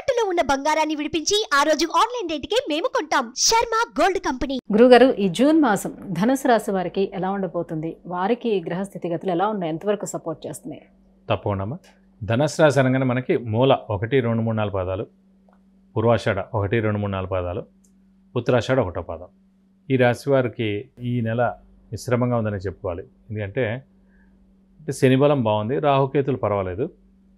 తాకట్టులో ఉన్న బంగారాన్ని విడిపించి ఆ రోజు ఆన్లైన్ రేటుకే మేము కొంటాం. Sharma gold company. గురుగారు, ఈ జూన్ మాసం ధనుసు రాశి వారికి ఎలా ఉండబోతుంది? వారికి గ్రహ స్థితిగతులు ఎలా ఉన్నాయి? ఎంతవరకు సపోర్ట్ చేస్తున్నాయి? తప్పకుండా. ధనుసు రాశి అనగానే మనకి మూల 1, 2, 3, 4 పాదాలు, పూర్వాషాఢ 1, 2, 3, 4 పాదాలు, ఉత్తరాషాఢ 1వ పాదం. ఈ రాశి వారికి ఈ నెల మిశ్రమంగా ఉందని చెప్పుకోవాలి. ఎందుకంటే శని బలం బాగుంది, రాహుకేతులు పర్వాలేదు,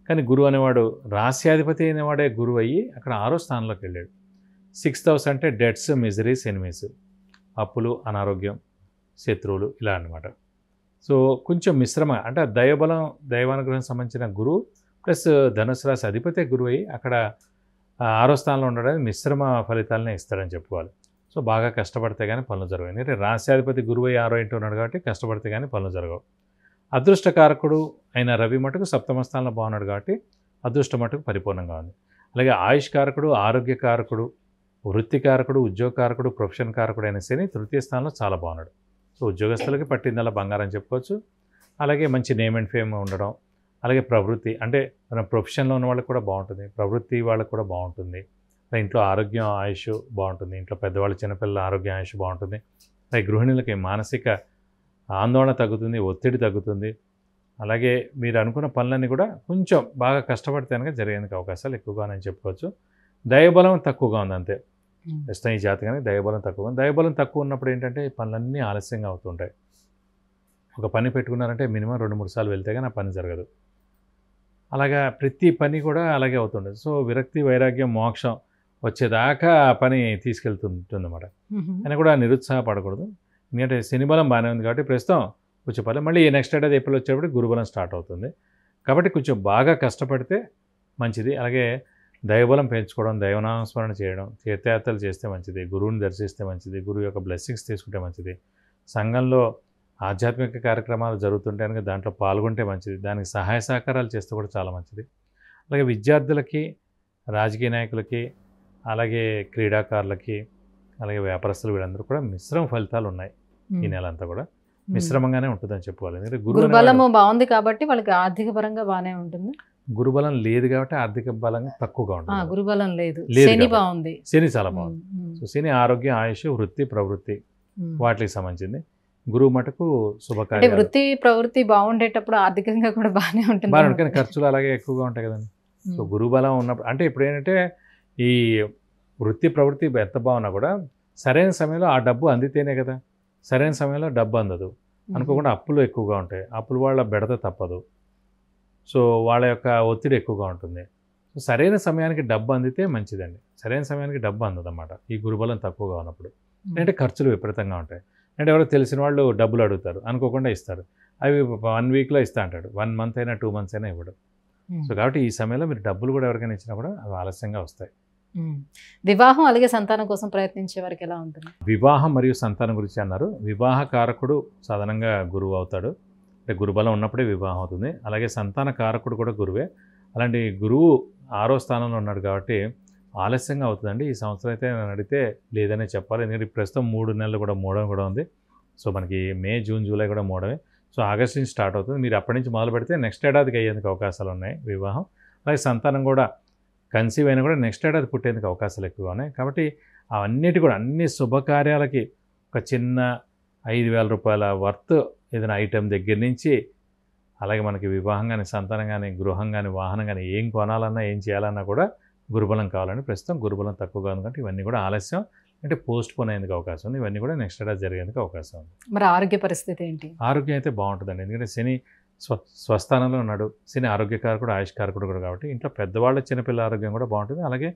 కానీ గురువు అనేవాడు రాశ్యాధిపతి అనేవాడే గురువు అయ్యి అక్కడ 6వ స్థానంలోకి వెళ్ళాడు. 6th house అంటే డెట్స్, మిజరీస్, ఎనిమీస్, అప్పులు, అనారోగ్యం, శత్రువులు, ఇలా అన్నమాట. సో కొంచెం మిశ్రమ అంటే దైవబలం, దైవానుగ్రహం సంబంధించిన గురువు ప్లస్ ధనుసు రాశి అధిపతి గురువు అయ్యి అక్కడ 6వ స్థానంలో ఉండడానికి మిశ్రమ ఫలితాలనే ఇస్తాడని చెప్పుకోవాలి. సో బాగా కష్టపడితే కానీ పనులు జరగవు. ఎందుకంటే రాశ్యాధిపతి గురువు అయ్యి 6వ ఇంటి ఉన్నాడు కాబట్టి కష్టపడితే కానీ పనులు జరగవు. అదృష్టకారకుడు అయిన రవి మటుకు 7వ స్థానంలో బాగున్నాడు కాబట్టి అదృష్ట మటుకు పరిపూర్ణంగా ఉంది. అలాగే ఆయుష్కారకుడు, ఆరోగ్యకారకుడు, వృత్తికారకుడు, ఉద్యోగకారకుడు, ప్రొఫెషన్ కారకుడు అయిన శని 3వ స్థానంలో చాలా బాగున్నాడు. సో ఉద్యోగస్తులకి పట్టిందల్లా బంగారం చెప్పుకోవచ్చు. అలాగే మంచి నేమ్ అండ్ ఫేమ్ ఉండడం, అలాగే ప్రవృత్తి అంటే మన ప్రొఫెషన్లో ఉన్న వాళ్ళకి కూడా బాగుంటుంది, ప్రవృత్తి వాళ్ళకి కూడా బాగుంటుంది. ఇంట్లో ఆరోగ్యం, ఆయుష్ బాగుంటుంది, ఇంట్లో పెద్దవాళ్ళు, చిన్నపిల్లల ఆరోగ్య ఆయుష్ బాగుంటుంది. అలాగే గృహిణులకి మానసిక ఆందోళన తగ్గుతుంది, ఒత్తిడి తగ్గుతుంది. అలాగే మీరు అనుకున్న పనులన్నీ కూడా కొంచెం బాగా కష్టపడితే కనుక జరిగేందుకు అవకాశాలు ఎక్కువగా నేను చెప్పుకోవచ్చు. దైవబలం తక్కువగా ఉంది అంతే. ప్రస్తుతం ఈ జాతకానికి దైవబలం తక్కువ ఉంది. దైవబలం తక్కువ ఉన్నప్పుడు ఏంటంటే ఈ పనులన్నీ ఆలస్యంగా అవుతుంటాయి. ఒక పని పెట్టుకున్నారంటే మినిమం 2-3 సార్లు వెళ్తే కానీ ఆ పని జరగదు. అలాగా ప్రతి పని కూడా అలాగే అవుతుండదు. సో విరక్తి, వైరాగ్యం, మోక్షం వచ్చేదాకా ఆ పని తీసుకెళ్తుంటుందన్నమాట. అని కూడా నిరుత్సాహపడకూడదు. ఎందుకంటే శని బలం బాగానే ఉంది కాబట్టి ప్రస్తుతం కొంచెం పర్లేదు. మళ్ళీ నెక్స్ట్ ఏడాది ఏప్రిల్ వచ్చేటప్పుడు గురుబలం స్టార్ట్ అవుతుంది కాబట్టి కొంచెం బాగా కష్టపడితే మంచిది. అలాగే దైవబలం పెంచుకోవడం, దైవనామస్మరణ చేయడం, తీర్థయాత్రలు చేస్తే మంచిది, గురువుని దర్శిస్తే మంచిది, గురువు యొక్క బ్లెస్సింగ్స్ తీసుకుంటే మంచిది. సంఘంలో ఆధ్యాత్మిక కార్యక్రమాలు జరుగుతుంటే కనుక దాంట్లో పాల్గొంటే మంచిది, దానికి సహాయ సహకారాలు చేస్తే కూడా చాలా మంచిది. అలాగే విద్యార్థులకి, రాజకీయ నాయకులకి, అలాగే క్రీడాకారులకి, అలాగే వ్యాపారస్తులు, వీళ్ళందరూ కూడా మిశ్రమ ఫలితాలు ఉన్నాయి. ఈ నెల అంతా కూడా మిశ్రమంగానే ఉంటుందని చెప్పుకోవాలి. ఎందుకంటే గురుబలము బాగుంది కాబట్టి వాళ్ళకి ఆర్థిక పరంగా బాగానే ఉంటుంది. గురుబలం లేదు కాబట్టి ఆర్థిక బలంగా తక్కువగా ఉంటుంది. గురుబలం లేదు, శని బాగుంది, శని చాలా బాగుంది. సో శని ఆరోగ్యం, ఆయుష్, వృత్తి, ప్రవృత్తి వాటికి సంబంధించింది. గురువు మటుకు శుభకార్యాలు. వృత్తి ప్రవృత్తి బాగుండేటప్పుడు ఆర్థికంగా కూడా బాగానే ఉంటుంది, కానీ ఖర్చులు అలాగే ఎక్కువగా ఉంటాయి కదండి. సో గురువు బలం ఉన్నప్పుడు అంటే ఇప్పుడు ఏంటంటే ఈ వృత్తి ప్రవృత్తి ఎంత బాగున్నా కూడా సరైన సమయంలో ఆ డబ్బు అందితేనే కదా. సరైన సమయంలో డబ్బు అందదు అనుకోకుండా అప్పులు ఎక్కువగా ఉంటాయి. అప్పులు వాళ్ళ బెడత తప్పదు. సో వాళ్ళ యొక్క ఒత్తిడి ఎక్కువగా ఉంటుంది. సో సరైన సమయానికి డబ్బు అందితే మంచిదండి. సరైన సమయానికి డబ్బు అందదన్నమాట ఈ గురుబలం తక్కువగా ఉన్నప్పుడు. అంటే ఖర్చులు విపరీతంగా ఉంటాయి. అంటే ఎవరో తెలిసిన వాళ్ళు డబ్బులు అడుగుతారు, అనుకోకుండా ఇస్తారు. అవి 1 వీక్లో ఇస్తా అంటాడు, 1 మంత్ అయినా 2 months అయినా ఇవ్వడం. సో కాబట్టి ఈ సమయంలో మీరు డబ్బులు కూడా ఎవరికైనా ఇచ్చినా కూడా అవి ఆలస్యంగా వస్తాయి. వివాహం అలాగే సంతానం కోసం ప్రయత్నించే వారికి ఎలా ఉంటుంది? వివాహం మరియు సంతానం గురించి అన్నారు. వివాహ కారకుడు సాధారణంగా గురువు అవుతాడు. అంటే గురుబలం ఉన్నప్పుడే వివాహం అవుతుంది. అలాగే సంతాన కారకుడు కూడా గురువే. అలాంటి గురువు 6వ స్థానంలో ఉన్నాడు కాబట్టి ఆలస్యంగా అవుతుందండి. ఈ సంవత్సరం అయితే నేను అడిగితే లేదనే చెప్పాలి. ఎందుకంటే ప్రస్తుతం 3 నెలలు కూడా మూడడం కూడా ఉంది. సో మనకి మే, జూన్, జూలై కూడా మూడమే. సో ఆగస్ట్ నుంచి స్టార్ట్ అవుతుంది. మీరు అప్పటి నుంచి మొదలు పెడితే నెక్స్ట్ ఏడాదికి అయ్యేందుకు అవకాశాలు ఉన్నాయి వివాహం. అలాగే సంతానం కూడా కన్సీవ్ అయినా కూడా నెక్స్ట్ ఏడాది పుట్టేందుకు అవకాశాలు ఎక్కువగా ఉన్నాయి. కాబట్టి అవన్నిటి కూడా అన్ని శుభకార్యాలకి ఒక చిన్న 5,000 రూపాయల వర్త్ ఏదైనా ఐటెం దగ్గర నుంచి అలాగే మనకి వివాహం కానీ, సంతానం కానీ, గృహం కానీ, వాహనం కానీ ఏం కొనాలన్నా, ఏం చేయాలన్నా కూడా గురుబలం కావాలని ప్రస్తుతం గురుబలం తక్కువగా ఉంది కాబట్టి ఇవన్నీ కూడా ఆలస్యం అంటే పోస్ట్ పోన్ అయ్యేందుకు అవకాశం ఉంది. ఇవన్నీ కూడా నెక్స్ట్ ఏడాది జరిగేందుకు అవకాశం ఉంది. మరి ఆరోగ్య పరిస్థితి ఏంటి? ఆరోగ్యం అయితే బాగుంటుందండి. ఎందుకంటే శని స్వస్థానంలో ఉన్నాడు. శని ఆరోగ్యకారకుడు, ఆయుష్కారకుడు కూడా కాబట్టి ఇంట్లో పెద్దవాళ్ళ, చిన్నపిల్లల ఆరోగ్యం కూడా బాగుంటుంది. అలాగే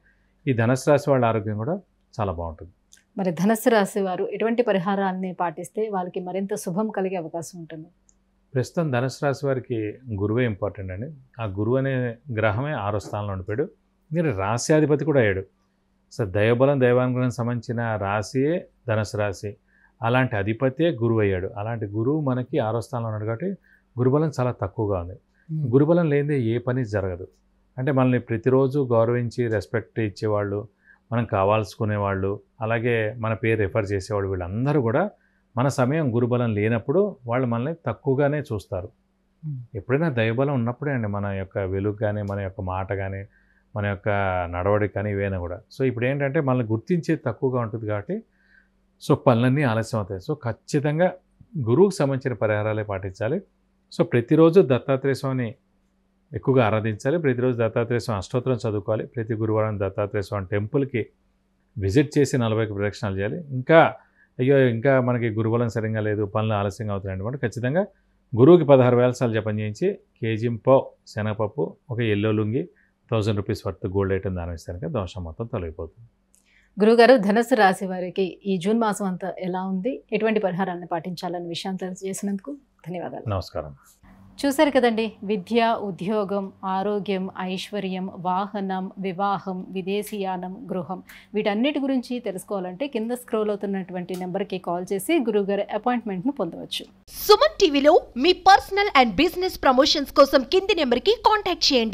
ఈ ధనుసు రాశి వాళ్ళ ఆరోగ్యం కూడా చాలా బాగుంటుంది. మరి ధనుసు రాశి వారు ఎటువంటి పరిహారాన్ని పాటిస్తే వాళ్ళకి మరింత శుభం కలిగే అవకాశం ఉంటుంది? ప్రస్తుతం ధనుసు రాశి వారికి గురువే ఇంపార్టెంట్ అండి. ఆ గురువు అనే గ్రహమే 6వ స్థానంలో ఉండిపోయాడు. మీరు రాశ్యాధిపతి కూడా అయ్యాడు. సో దైవబలం, దైవానుగ్రహం సంబంధించిన రాశియే ధనుసు రాశి. అలాంటి అధిపతే గురువు అయ్యాడు. అలాంటి గురువు మనకి 6వ స్థానంలో ఉన్నాడు కాబట్టి గురుబలం చాలా తక్కువగా ఉంది. గురుబలం లేనిదే ఏ పని జరగదు. అంటే మనల్ని ప్రతిరోజు గౌరవించి రెస్పెక్ట్ ఇచ్చేవాళ్ళు, మనం కావాల్సుకునేవాళ్ళు, అలాగే మన పేరు రిఫర్ చేసేవాళ్ళు, వీళ్ళందరూ కూడా మన సమయం గురుబలం లేనప్పుడు వాళ్ళు మనల్ని తక్కువగానే చూస్తారు. ఎప్పుడైనా దైవబలం ఉన్నప్పుడే అండి మన యొక్క వెలుగు కానీ, మన యొక్క మాట కానీ, మన యొక్క నడవడి కానీ ఇవైనా కూడా. సో ఇప్పుడు ఏంటంటే మనల్ని గుర్తించేది తక్కువగా ఉంటుంది కాబట్టి సో పనులన్నీ ఆలస్యం అవుతాయి. సో ఖచ్చితంగా గురువుకు సంబంధించిన పరిహారాలే పాటించాలి. సో ప్రతిరోజు దత్తాత్రేయ స్వామిని ఎక్కువగా ఆరాధించాలి. ప్రతిరోజు దత్తాత్రేయ స్వామి అష్టోత్తరం చదువుకోవాలి. ప్రతి గురువారం దత్తాత్రేయ స్వామి టెంపుల్కి విజిట్ చేసి 40 ప్రదక్షిణాలు చేయాలి. ఇంకా మనకి గురుబలం సరిగ్గా లేదు, పనులు ఆలస్యంగా అవుతాయి అంటే ఖచ్చితంగా గురువుకి 16,000 సార్లు జపం చేయించి కేజీంపావు శనగపప్పు, ఒక yellow lungi, 1000 rupees worth gold item దానం ఇస్తానికి దోషం మొత్తం తొలగిపోతుంది. గురుగారు, ధనుసు రాశి వారికి ఈ జూన్ మాసం అంతా ఎలా ఉంది, ఎటువంటి పరిహారాన్ని పాటించాలనే విషయం తెలియజేసినందుకు ధన్యవాదాలు. నమస్కారం. చూశారు కదండి, విద్య, ఉద్యోగం, ఆరోగ్యం, ఐశ్వర్యం, వాహనం, వివాహం, విదేశీయానం, గృహం వీటన్నిటి గురించి తెలుసుకోవాలంటే కింద స్క్రోల్ అవుతున్నటువంటి నెంబర్కి కాల్ చేసి గురువుగారి అపాయింట్మెంట్ను పొందవచ్చు. సుమన్ టీవీలో మీ పర్సనల్ అండ్ బిజినెస్ ప్రమోషన్స్ కోసం కింది నెంబర్కి కాంటాక్ట్ చేయండి.